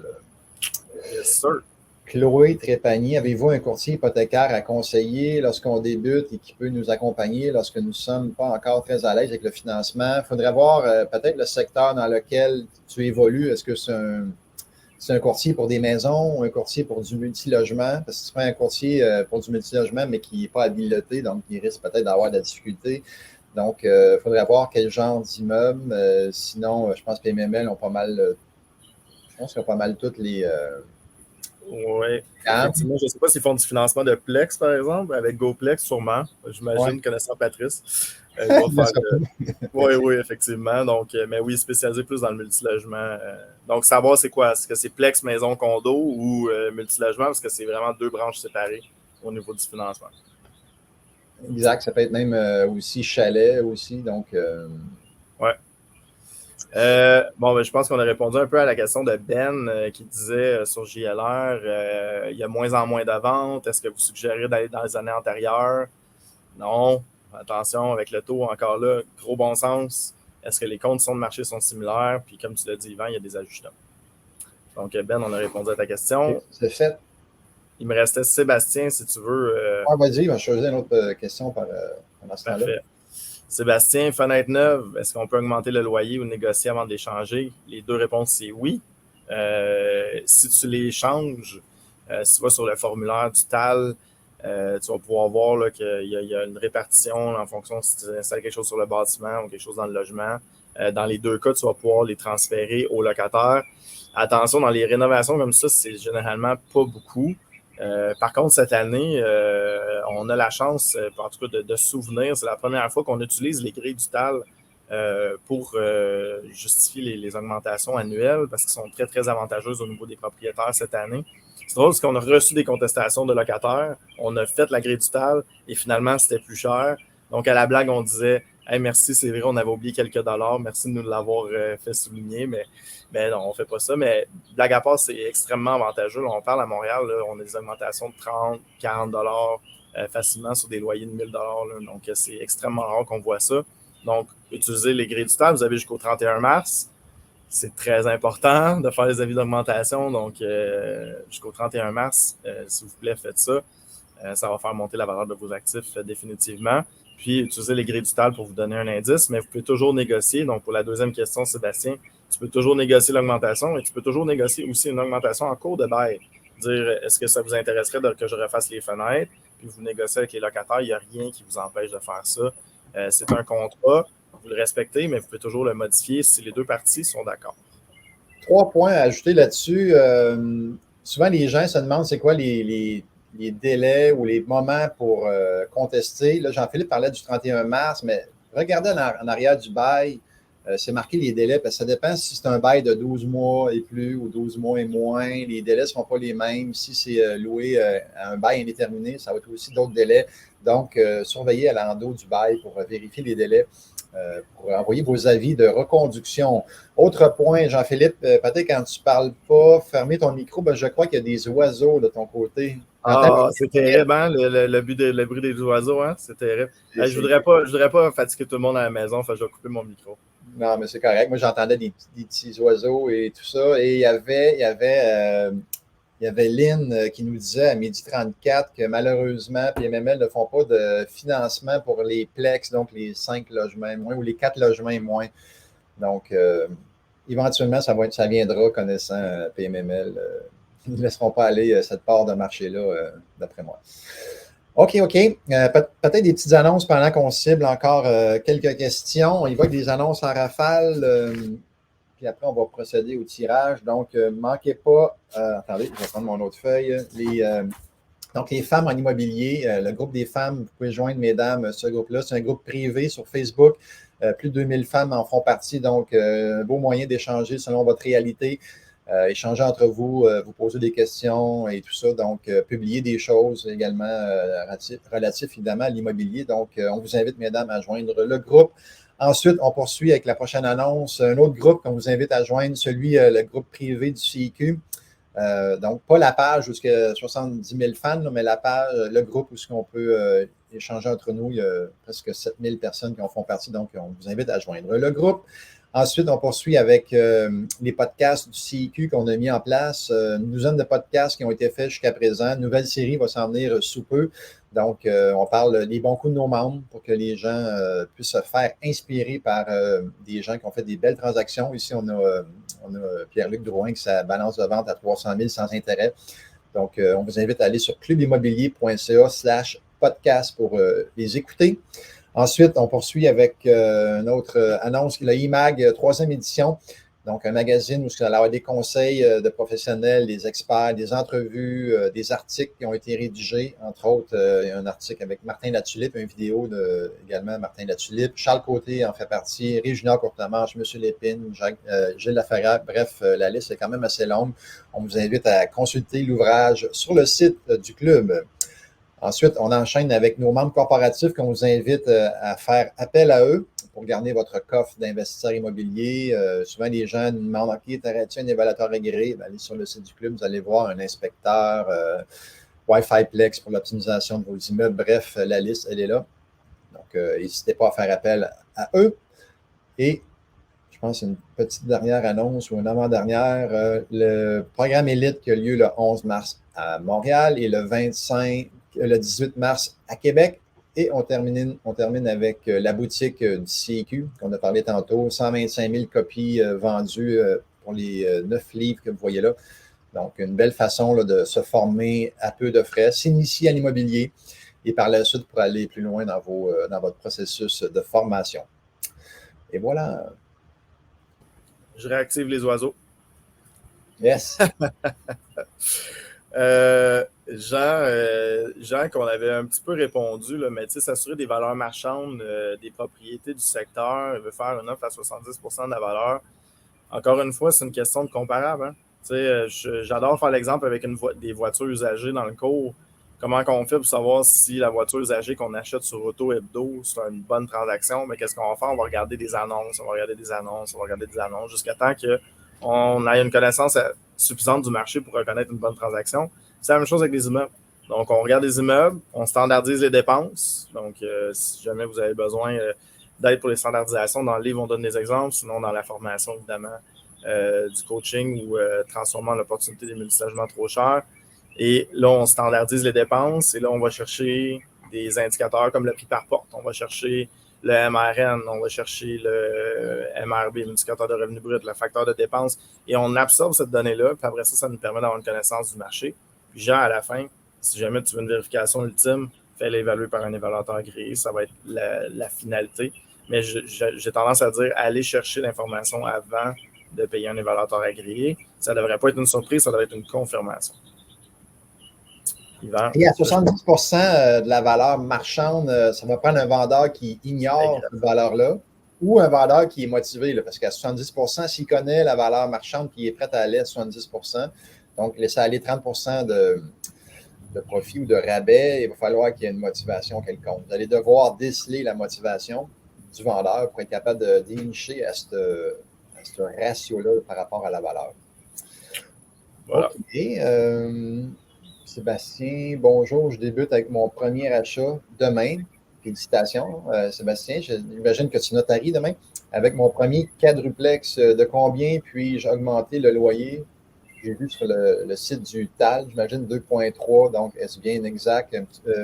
Yes, sir. Chloé Trépanier, avez-vous un courtier hypothécaire à conseiller lorsqu'on débute et qui peut nous accompagner lorsque nous ne sommes pas encore très à l'aise avec le financement? Il faudrait voir peut-être le secteur dans lequel tu évolues. Est-ce que c'est un courtier pour des maisons ou un courtier pour du multilogement? Parce que si tu prends un courtier pour du multilogement, mais qui n'est pas habilité, donc il risque peut-être d'avoir de la difficulté. Donc, il faudrait voir quel genre d'immeuble. Sinon, je pense que les PMML ont pas mal... je pense qu'ils ont pas mal toutes les... Oui. Effectivement, je ne sais pas s'ils font du financement de Plex, par exemple, avec GoPlex, sûrement. J'imagine, connaissant Patrice. Oui, effectivement. Donc, mais oui, spécialisé plus dans le multilogement. Donc, savoir c'est quoi? Est-ce que c'est Plex, maison, condo ou multilogement? Parce que c'est vraiment 2 branches séparées au niveau du financement. Exact. Ça peut être même aussi chalet aussi. Donc, ouais. Je pense qu'on a répondu un peu à la question de Ben qui disait sur JLR, il y a moins en moins de ventes. Est-ce que vous suggérez d'aller dans les années antérieures? Non. Attention, avec le taux, encore là, gros bon sens. Est-ce que les conditions de marché sont similaires? Puis comme tu l'as dit, Yvan, il y a des ajustements. Donc, Ben, on a répondu à ta question. C'est fait. Il me restait Sébastien, si tu veux. Vas-y, je vais choisir une autre question pendant ce temps-là. Parfait. Sébastien, fenêtre neuve, est-ce qu'on peut augmenter le loyer ou négocier avant d'échanger? Les 2 réponses, c'est oui. Si tu les changes, si tu vas sur le formulaire du TAL, tu vas pouvoir voir qu'il y a une répartition en fonction si tu installes quelque chose sur le bâtiment ou quelque chose dans le logement. Dans les 2 cas, tu vas pouvoir les transférer au locataire. Attention, dans les rénovations comme ça, c'est généralement pas beaucoup. Par contre, cette année, on a la chance, en tout cas, de se souvenir, c'est la première fois qu'on utilise les grilles du TAL pour justifier les augmentations annuelles parce qu'elles sont très, très avantageuses au niveau des propriétaires cette année. C'est drôle parce qu'on a reçu des contestations de locataires, on a fait la grille du TAL et finalement, c'était plus cher. Donc, à la blague, on disait hey, merci, c'est vrai, on avait oublié quelques dollars, merci de nous l'avoir fait souligner, mais non, on ne fait pas ça. Mais blague à part, c'est extrêmement avantageux. Là, on parle à Montréal, là, on a des augmentations de 30, 40 dollars facilement sur des loyers de 1000 dollars. Donc, c'est extrêmement rare qu'on voit ça. Donc, utilisez les grilles du TAL, vous avez jusqu'au 31 mars. C'est très important de faire les avis d'augmentation. Donc, jusqu'au 31 mars, s'il vous plaît, faites ça. Ça va faire monter la valeur de vos actifs définitivement. Puis, utilisez les grilles du TAL pour vous donner un indice, mais vous pouvez toujours négocier. Donc, pour la deuxième question, Sébastien, tu peux toujours négocier l'augmentation et tu peux toujours négocier aussi une augmentation en cours de bail. Dire, est-ce que ça vous intéresserait que je refasse les fenêtres? Puis, vous négociez avec les locataires. Il n'y a rien qui vous empêche de faire ça. C'est un contrat. Vous le respectez, mais vous pouvez toujours le modifier si les deux parties sont d'accord. 3 points à ajouter là-dessus. Souvent, les gens se demandent c'est quoi les délais ou les moments pour contester. Là, Jean-Philippe parlait du 31 mars, mais regardez en arrière du bail, c'est marqué les délais, parce que ça dépend si c'est un bail de 12 mois et plus ou 12 mois et moins. Les délais ne seront pas les mêmes. Si c'est loué à un bail indéterminé, ça va être aussi d'autres délais. Donc, surveillez à l'endos du bail pour vérifier les délais. Pour envoyer vos avis de reconduction. Autre point, Jean-Philippe, peut-être quand tu ne parles pas, fermez ton micro, ben je crois qu'il y a des oiseaux de ton côté. C'est terrible, hein? Le bruit des oiseaux, hein? C'est terrible. Je ne voudrais pas fatiguer tout le monde à la maison, je vais couper mon micro. Non, mais c'est correct. Moi, j'entendais des petits oiseaux et tout ça. Et il y avait Lynn qui nous disait à 12h34 que malheureusement, PMML ne font pas de financement pour les Plex, donc les 5 logements et moins ou les 4 logements et moins. Donc, éventuellement, ça viendra connaissant PMML. Ils ne laisseront pas aller cette part de marché-là, d'après moi. OK. Peut-être des petites annonces pendant qu'on cible encore quelques questions. On y va avec des annonces en rafale. Puis après, on va procéder au tirage. Donc, ne manquez pas. Attendez, je vais prendre mon autre feuille. Donc, les femmes en immobilier, le groupe des femmes, vous pouvez joindre, mesdames, ce groupe-là. C'est un groupe privé sur Facebook. Plus de 2000 femmes en font partie. Donc, un beau moyen d'échanger selon votre réalité. Échanger entre vous, vous poser des questions et tout ça. Donc, publier des choses également relatives évidemment à l'immobilier. Donc, on vous invite, mesdames, à joindre le groupe. Ensuite, on poursuit avec la prochaine annonce. Un autre groupe qu'on vous invite à joindre, le groupe privé du CIQ. Donc, pas la page jusqu'à 70 000 fans, mais la page, le groupe où on peut échanger entre nous. Il y a presque 7000 personnes qui en font partie. Donc, on vous invite à joindre le groupe. Ensuite, on poursuit avec les podcasts du CIQ qu'on a mis en place. Une douzaine de podcasts qui ont été faits jusqu'à présent. Une nouvelle série va s'en venir sous peu. Donc, on parle des bons coups de nos membres pour que les gens puissent se faire inspirer par des gens qui ont fait des belles transactions. Ici, on a Pierre-Luc Drouin qui sa balance de vente à 300 000 sans intérêt. Donc, on vous invite à aller sur clubimmobilier.ca/podcast pour les écouter. Ensuite, on poursuit avec une autre annonce, le IMAG 3e édition. Donc, un magazine où il va y avoir des conseils de professionnels, des experts, des entrevues, des articles qui ont été rédigés. Entre autres, il y a un article avec Martin Latulippe, une vidéo également Martin Latulippe. Charles Côté en fait partie, Régina Courtemanche, M. Lépine, Gilles Laferrière. Bref, la liste est quand même assez longue. On vous invite à consulter l'ouvrage sur le site du club. Ensuite, on enchaîne avec nos membres corporatifs qu'on vous invite à faire appel à eux pour garder votre coffre d'investisseurs immobiliers. Souvent, les gens nous demandent « OK, t'arrêtes-tu un évaluateur agréé? » Allez sur le site du club, vous allez voir un inspecteur, Wi-Fi Plex pour l'optimisation de vos immeubles. Bref, la liste, elle est là. Donc, n'hésitez pas à faire appel à eux. Et je pense une petite dernière annonce ou une avant-dernière. Le programme Élite qui a lieu le 11 mars à Montréal et le 18 mars à Québec. Et on termine avec la boutique du CIQ qu'on a parlé tantôt. 125 000 copies vendues pour les 9 livres que vous voyez là. Donc, une belle façon là, de se former à peu de frais, s'initier à l'immobilier et par la suite pour aller plus loin dans votre processus de formation. Et voilà. Je réactive les oiseaux. Yes. Jean, qu'on avait un petit peu répondu, là, mais s'assurer des valeurs marchandes, des propriétés du secteur, il veut faire une offre à 70% de la valeur. Encore une fois, c'est une question de comparable. Hein? J'adore faire l'exemple avec des voitures usagées dans le cours. Comment on fait pour savoir si la voiture usagée qu'on achète sur Auto Hebdo, c'est une bonne transaction? Mais qu'est-ce qu'on va faire? On va regarder des annonces, on va regarder des annonces, on va regarder des annonces jusqu'à temps qu'on ait une connaissance suffisante du marché pour reconnaître une bonne transaction. C'est la même chose avec les immeubles. Donc, on regarde les immeubles, on standardise les dépenses. Donc, si jamais vous avez besoin d'aide pour les standardisations, dans le livre, on donne des exemples. Sinon, dans la formation, évidemment, du coaching ou transformant l'opportunité des multi-logements trop chers. Et là, on standardise les dépenses et là, on va chercher des indicateurs comme le prix par porte. On va chercher le MRN, on va chercher le MRB, l'indicateur de revenu brut, le facteur de dépense, et on absorbe cette donnée-là, puis après ça, ça nous permet d'avoir une connaissance du marché. Puis genre, à la fin, si jamais tu veux une vérification ultime, fais-la évaluer par un évaluateur agréé, ça va être la finalité. Mais j'ai tendance à dire, allez chercher l'information avant de payer un évaluateur agréé. Ça ne devrait pas être une surprise, ça devrait être une confirmation. Et à 70% de la valeur marchande, ça va prendre un vendeur qui ignore cette valeur-là ou un vendeur qui est motivé, là, parce qu'à 70%, s'il connaît la valeur marchande et il est prêt à aller à 70%, donc laisser aller 30% de profit ou de rabais, il va falloir qu'il y ait une motivation quelconque. Vous allez devoir déceler la motivation du vendeur pour être capable de dénicher à ce ratio-là par rapport à la valeur. Voilà. OK. Sébastien, bonjour. Je débute avec mon premier achat demain. Félicitations, Sébastien. J'imagine que tu notaries demain. Avec mon premier quadruplex, de combien puis-je augmenter le loyer? J'ai vu sur le site du TAL, j'imagine 2,3. Donc, est-ce bien exact?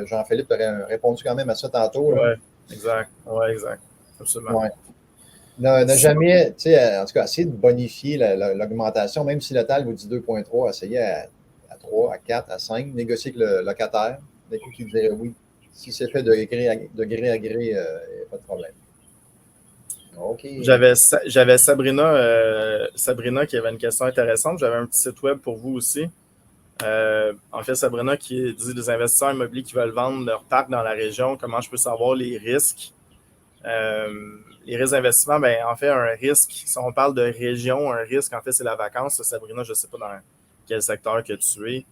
Jean-Philippe aurait répondu quand même à ça tantôt. Oui, exact. Oui, exact. Absolument. Ouais. N'a jamais, tu sais, en tout cas, essayer de bonifier l'augmentation, même si le TAL vous dit 2,3, essayez à 3, à 4, à 5, négocier avec le locataire. D'un coup, qui dirait oui. Si c'est fait de gré à gré, il n'y a pas de problème. OK. J'avais Sabrina qui avait une question intéressante. J'avais un petit site web pour vous aussi. En fait, Sabrina qui dit des investisseurs immobiliers qui veulent vendre leur parc dans la région, comment je peux savoir les risques? Les risques d'investissement, ben, en fait, un risque, si on parle de région, un risque, en fait, c'est la vacance. Sabrina, je ne sais pas dans quel secteur que tu es.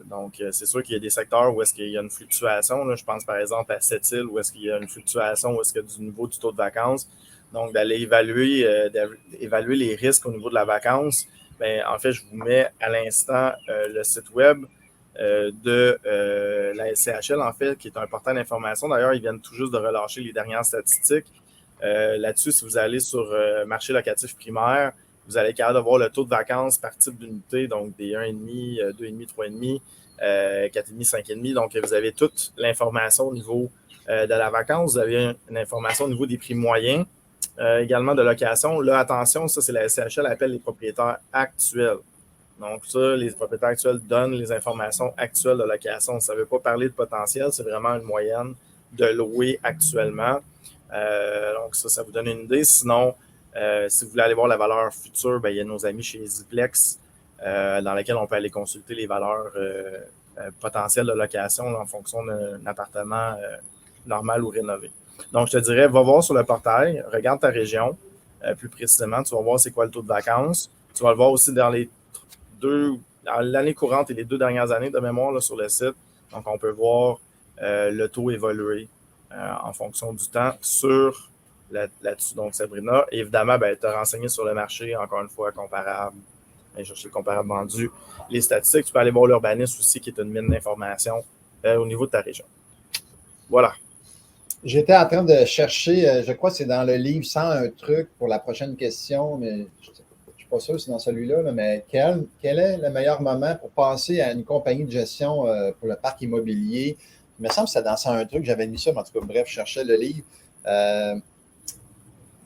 Donc, c'est sûr qu'il y a des secteurs où est-ce qu'il y a une fluctuation. Là. Je pense par exemple à Sept-Îles où est-ce qu'il y a une fluctuation, où est-ce qu'il y a du niveau du taux de vacances. Donc, d'aller évaluer les risques au niveau de la vacance. Ben, en fait, je vous mets à l'instant le site web de la SCHL, en fait, qui est un portail d'information. D'ailleurs, ils viennent tout juste de relâcher les dernières statistiques. Là-dessus, si vous allez sur marché locatif primaire, vous allez être capable de voir le taux de vacances par type d'unité, donc des 1,5, 2,5, 3,5, 4,5, 5,5. Donc, vous avez toute l'information au niveau de la vacance. Vous avez une information au niveau des prix moyens, également de location. Là, attention, ça, c'est la SCHL appelle les propriétaires actuels. Donc, ça, les propriétaires actuels donnent les informations actuelles de location. Ça ne veut pas parler de potentiel, c'est vraiment une moyenne de louer actuellement. Donc, ça vous donne une idée. Sinon, si vous voulez aller voir la valeur future, ben, il y a nos amis chez Ziplex dans lesquels on peut aller consulter les valeurs potentielles de location là, en fonction d'un appartement normal ou rénové. Donc, je te dirais, va voir sur le portail, regarde ta région plus précisément. Tu vas voir c'est quoi le taux de vacances. Tu vas le voir aussi dans l'année courante et les 2 dernières années de mémoire là, sur le site. Donc, on peut voir le taux évoluer en fonction du temps sur là-dessus. Donc, Sabrina, évidemment, ben, tu as renseigné sur le marché, encore une fois, comparable. Chercher le comparable vendu. Les statistiques, tu peux aller voir l'urbanisme aussi, qui est une mine d'informations au niveau de ta région. Voilà. J'étais en train de chercher, je crois que c'est dans le livre 101 trucs pour la prochaine question, mais je ne suis pas sûr que c'est dans celui-là, là, mais quel est le meilleur moment pour passer à une compagnie de gestion pour le parc immobilier? Il me semble que c'est dans 101 trucs, j'avais mis ça, mais en tout cas, bref, je cherchais le livre. Il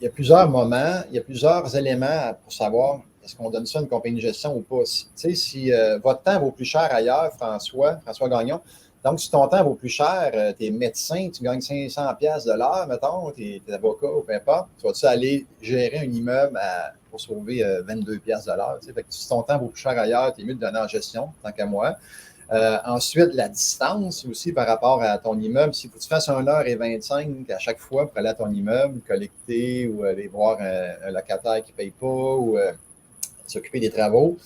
y a plusieurs moments, il y a plusieurs éléments pour savoir est-ce qu'on donne ça à une compagnie de gestion ou pas. Si votre temps vaut plus cher ailleurs, François Gagnon, donc si ton temps vaut plus cher, tu es médecin, tu gagnes 500$ de l'heure, mettons, tu es avocat ou peu importe, tu vas-tu aller gérer un immeuble pour pour sauver 22 piastres de l'heure. Fait que si ton temps vaut plus cher ailleurs, tu es mieux de donner en gestion, tant qu'à moi. Ensuite, la distance aussi par rapport à ton immeuble. S'il faut que tu fasses 1h25 à chaque fois pour aller à ton immeuble, collecter ou aller voir un locataire qui ne paye pas ou s'occuper des travaux,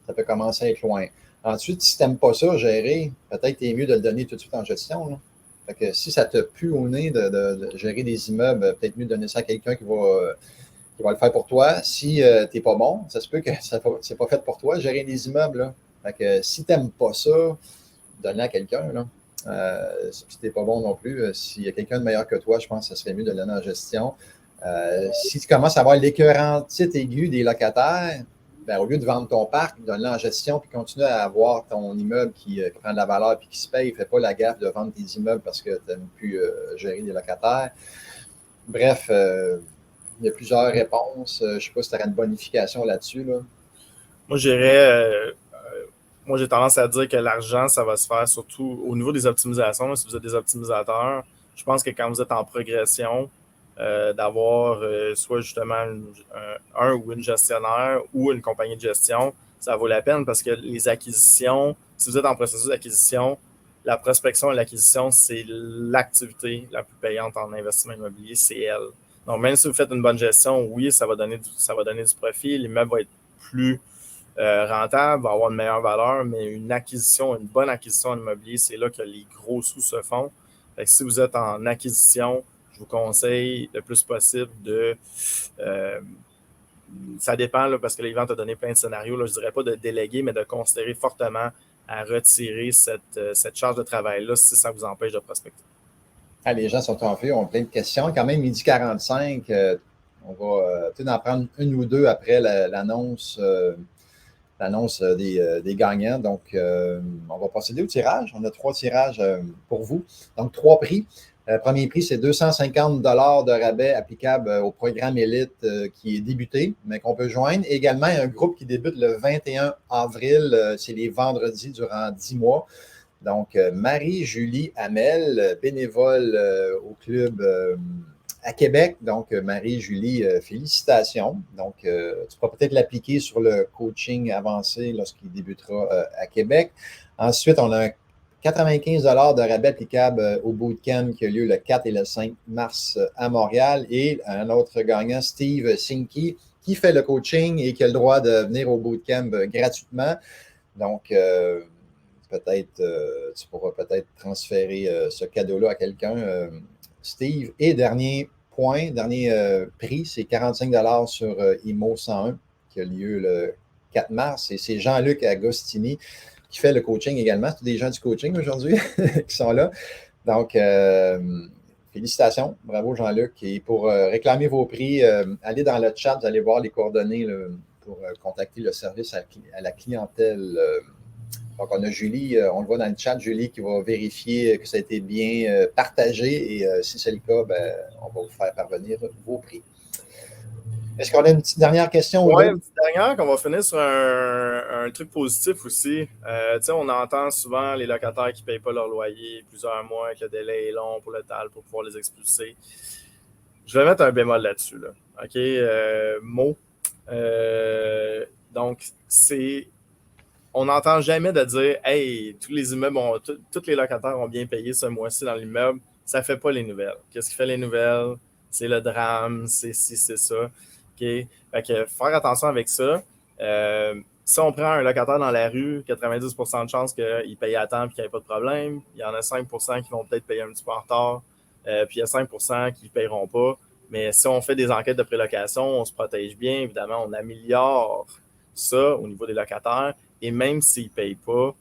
ça peut commencer à être loin. Ensuite, si tu n'aimes pas ça, gérer, peut-être que tu es mieux de le donner tout de suite en gestion. Là. Fait que si ça te pue au nez de gérer des immeubles, peut-être mieux de donner ça à quelqu'un qui va le faire pour toi. Si tu n'es pas bon, ça se peut que c'est pas fait pour toi, gérer des immeubles. Là. Fait que si tu n'aimes pas ça, donne-le à quelqu'un. Si tu n'es pas bon non plus, s'il y a quelqu'un de meilleur que toi, je pense que ça serait mieux de le donner en gestion. Si tu commences à avoir l'écœurantite aiguë des locataires, ben, au lieu de vendre ton parc, donne-le en gestion puis continue à avoir ton immeuble qui prend de la valeur puis qui se paye. Fais pas la gaffe de vendre tes immeubles parce que tu n'aimes plus gérer des locataires. Bref, il y a plusieurs réponses. Je ne sais pas si tu as une bonification là-dessus. Là. Moi, j'ai tendance à dire que l'argent, ça va se faire surtout au niveau des optimisations. Là, si vous êtes des optimisateurs, je pense que quand vous êtes en progression, d'avoir soit justement un ou une gestionnaire ou une compagnie de gestion, ça vaut la peine parce que les acquisitions, si vous êtes en processus d'acquisition, la prospection et l'acquisition, c'est l'activité la plus payante en investissement immobilier, c'est elle. Donc, même si vous faites une bonne gestion, oui, ça va donner du profit, l'immeuble va être plus rentable, va avoir une meilleure valeur, mais une bonne acquisition en immobilier, c'est là que les gros sous se font. Fait que si vous êtes en acquisition, je vous conseille le plus possible ça dépend, là, parce que les ventes ont donné plein de scénarios. Là, je ne dirais pas de déléguer, mais de considérer fortement à retirer cette charge de travail-là si ça vous empêche de prospecter. Ah, les gens sont en feu, ont plein de questions. Quand même, 12h45, on va peut-être en prendre une ou deux après l'annonce des gagnants. Donc, on va procéder au tirage. On a 3 tirages pour vous. Donc, 3 prix. Premier prix, c'est 250 $ de rabais applicable au programme Élite qui est débuté, mais qu'on peut joindre. Et également, il y a un groupe qui débute le 21 avril. C'est les vendredis durant 10 mois. Donc, Marie-Julie Hamel, bénévole au club à Québec. Donc, Marie-Julie, félicitations. Donc, tu pourras peut-être l'appliquer sur le coaching avancé lorsqu'il débutera à Québec. Ensuite, on a un 95 $ de rabais applicable au bootcamp qui a lieu le 4 et le 5 mars à Montréal. Et un autre gagnant, Steve Sinky, qui fait le coaching et qui a le droit de venir au bootcamp gratuitement. Donc, peut-être, tu pourras peut-être transférer ce cadeau-là à quelqu'un, Steve. Et dernier prix, c'est 45 $ sur IMO 101 qui a lieu le 4 mars. Et c'est Jean-Luc Agostini qui fait le coaching également. C'est des gens du coaching aujourd'hui qui sont là. Donc, félicitations. Bravo, Jean-Luc. Et pour réclamer vos prix, allez dans le chat, vous allez voir les coordonnées là, pour contacter le service à la clientèle. Donc, on a Julie, on le voit dans le chat, Julie qui va vérifier que ça a été bien partagé. Et si c'est le cas, ben, on va vous faire parvenir vos prix. Est-ce qu'on a une petite dernière question? Oui, une petite dernière, qu'on va finir sur un truc positif aussi. On entend souvent les locataires qui ne payent pas leur loyer plusieurs mois, que le délai est long pour le TAL, pour pouvoir les expulser. Je vais mettre un bémol là-dessus. Là. OK? Donc, on n'entend jamais de dire « Hey, tous les immeubles, tous les locataires ont bien payé ce mois-ci dans l'immeuble. » Ça ne fait pas les nouvelles. Qu'est-ce qui fait les nouvelles? C'est le drame, c'est ci, c'est ça. Okay? Fait que faire attention avec ça. Si on prend un locataire dans la rue, 90% de chances qu'il paye à temps et qu'il n'y ait pas de problème. Il y en a 5% qui vont peut-être payer un petit peu en retard. Puis il y a 5% qui ne paieront pas. Mais si on fait des enquêtes de prélocation, on se protège bien. Évidemment, on améliore ça au niveau des locataires. Et même s'ils ne payent pas,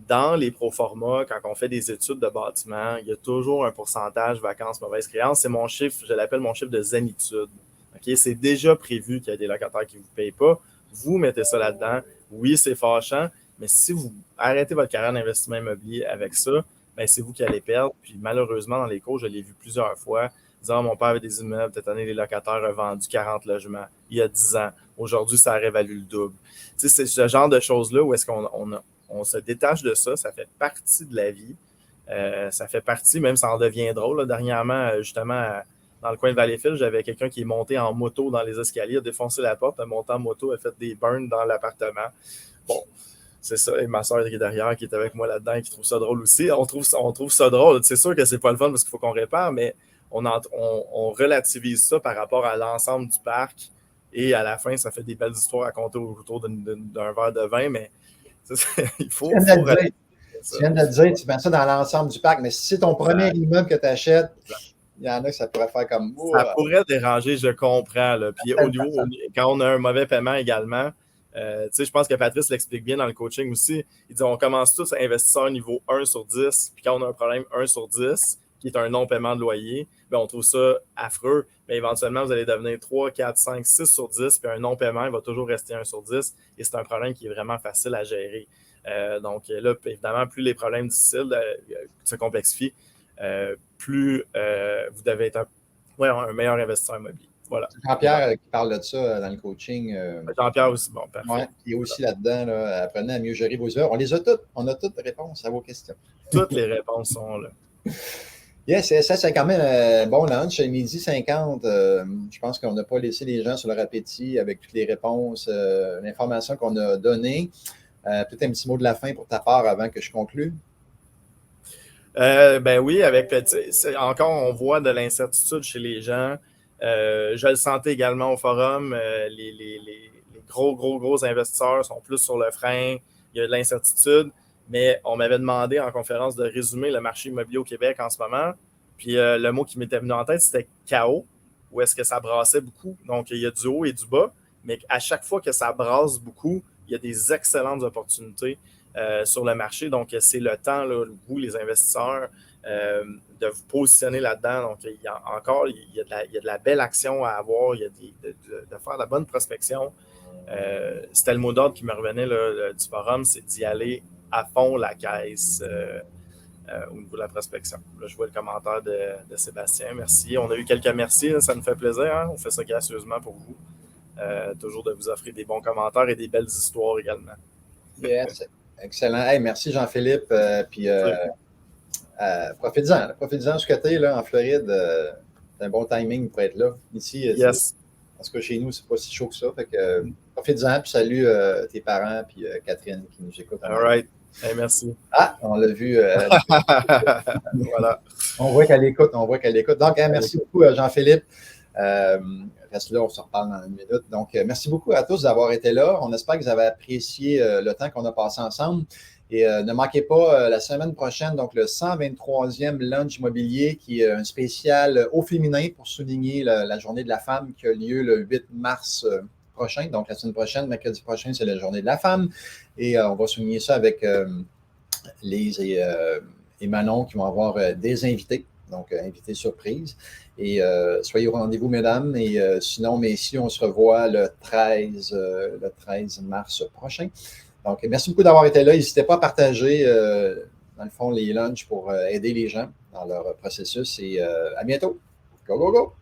dans les proformas, quand on fait des études de bâtiment, il y a toujours un pourcentage vacances, mauvaise créance. C'est mon chiffre, je l'appelle mon chiffre de zénitude. Okay? C'est déjà prévu qu'il y a des locataires qui ne vous payent pas. Vous mettez ça là-dedans. Oui, c'est fâchant, mais si vous arrêtez votre carrière d'investissement immobilier avec ça, ben c'est vous qui allez perdre. Puis malheureusement, dans les cours, je l'ai vu plusieurs fois, disant mon père avait des immeubles, cette année, les locataires ont vendu 40 logements il y a 10 ans. Aujourd'hui, ça a révalu le double. Tu sais, c'est ce genre de choses-là où est-ce qu'on se détache de ça. Ça fait partie de la vie. Ça fait partie, même ça en devient drôle. Là, dernièrement, justement, dans le coin de Valleyfield, j'avais quelqu'un qui est monté en moto dans les escaliers, a défoncé la porte, a monté en moto, a fait des burns dans l'appartement. Bon, c'est ça. Et ma soeur qui est derrière, qui est avec moi là-dedans, qui trouve ça drôle aussi. On trouve ça drôle. C'est sûr que c'est pas le fun parce qu'il faut qu'on répare, mais on relativise ça par rapport à l'ensemble du parc. Et à la fin, ça fait des belles histoires à compter autour d'un verre de vin, mais il faut. Tu viens de le dire, tu mets ça dans l'ensemble du parc, mais si c'est ton premier immeuble que tu achètes, il y en a que ça pourrait faire comme moi. Ça pourrait déranger, je comprends. Là. Puis au niveau, quand on a un mauvais paiement également, je pense que Patrice l'explique bien dans le coaching aussi. Il dit on commence tous à investisseur niveau 1 sur 10, puis quand on a un problème 1 sur 10, qui est un non-paiement de loyer, bien, on trouve ça affreux. Mais éventuellement, vous allez devenir 3, 4, 5, 6 sur 10, puis un non-paiement, il va toujours rester 1 sur 10, et c'est un problème qui est vraiment facile à gérer. Donc là, évidemment, plus les problèmes difficiles se complexifient, plus vous devez être un meilleur investisseur immobilier. Voilà. Jean-Pierre qui parle de ça dans le coaching. Jean-Pierre aussi, bon, parfait. Ouais, qui est aussi là-dedans, là, apprenez à mieux gérer vos heures. On les a toutes. On a toutes les réponses à vos questions. Toutes les réponses sont là. Yes, ça, c'est quand même un bon lunch. 12h50, je pense qu'on n'a pas laissé les gens sur leur appétit avec toutes les réponses, l'information qu'on a donnée. Peut-être un petit mot de la fin pour ta part avant que je conclue. Ben oui, encore, on voit de l'incertitude chez les gens. Je le sentais également au forum. Les gros investisseurs sont plus sur le frein. Il y a de l'incertitude. Mais on m'avait demandé en conférence de résumer le marché immobilier au Québec en ce moment. Puis le mot qui m'était venu en tête, c'était chaos, où est-ce que ça brassait beaucoup. Donc, il y a du haut et du bas. Mais à chaque fois que ça brasse beaucoup, il y a des excellentes opportunités sur le marché. Donc, c'est le temps, là, vous, les investisseurs, de vous positionner là-dedans. Donc, il y a de la belle action à avoir, il y a de faire de la bonne prospection. C'était le mot d'ordre qui me revenait là, du forum, c'est d'y aller à fond la caisse au niveau de la prospection. Là, je vois le commentaire de Sébastien. Merci. On a eu quelques merci, là, ça nous fait plaisir. Hein? On fait ça gracieusement pour vous. Toujours de vous offrir des bons commentaires et des belles histoires également. Yes, excellent. Hey, merci Jean-Philippe. Puis profitez-en ce côté, là, en Floride. C'est un bon timing pour être là. Ici, yes. Parce que chez nous, c'est pas si chaud que ça. Fait que profitez-en, puis salue tes parents, puis Catherine qui nous écoute. All right. Hey, merci. Ah, on l'a vu. Voilà. On voit qu'elle écoute. Donc, merci beaucoup, Jean-Philippe. Reste là, on se reparle dans une minute. Donc, merci beaucoup à tous d'avoir été là. On espère que vous avez apprécié le temps qu'on a passé ensemble. Et ne manquez pas la semaine prochaine, donc le 123e lunch immobilier qui est un spécial au féminin pour souligner la journée de la femme qui a lieu le 8 mars prochain. Donc, la semaine prochaine, mercredi prochain, c'est la journée de la femme. Et on va souligner ça avec Lise et Manon qui vont avoir des invités. Donc, invités surprise. Et soyez au rendez-vous, mesdames. Et sinon, messieurs, on se revoit le 13 mars prochain. Donc, merci beaucoup d'avoir été là. N'hésitez pas à partager, dans le fond, les lunchs pour aider les gens dans leur processus. Et à bientôt. Go, go, go!